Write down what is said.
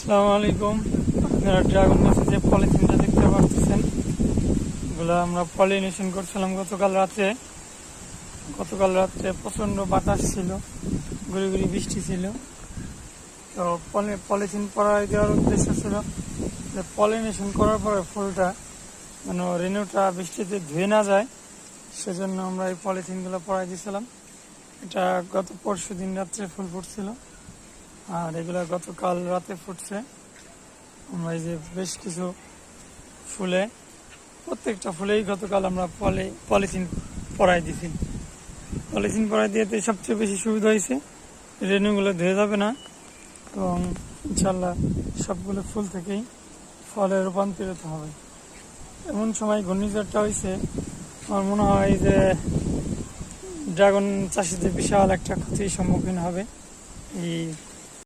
আসসালামু আলাইকুম। আপনারা ড্রাগন গাছে যে পলিথিনটা দেখতে পাচ্ছেন, এগুলো আমরা পলিনেশন করছিলাম গতকাল রাত্রে প্রচন্ড বাতাস ছিল, গুড়ি গুড়ি বৃষ্টি ছিল। তো পলিথিন পরাই দেওয়ার উদ্দেশ্য ছিল যে পলিনেশন করার পরে ফুলটা রেণুটা বৃষ্টিতে ধুয়ে না যায়, সেজন্য আমরা এই পলিথিনগুলো পরাই দিয়েছিলাম। এটা গত পরশু দিন রাত্রে ফুল ফুটছিল, আর এগুলা গতকাল রাতে ফুটছে। আমরা এই যে বেশ কিছু ফুলে, প্রত্যেকটা ফুলেই গতকাল আমরা পলিথিন পরাই দিছি। পলিথিন পরাই দিয়েতে সবচেয়ে বেশি সুবিধা হয়েছে, রেণুগুলো ধুয়ে যাবে না এবং ইনশাল্লাহ সবগুলো ফুল থেকেই ফলে রূপান্তরিত হবে। এমন সময় ঘূর্ণিঝড়টা হয়েছে, আমার মনে হয় যে ড্রাগন চাষিদের বিশাল একটা ক্ষতির সম্মুখীন হবে এই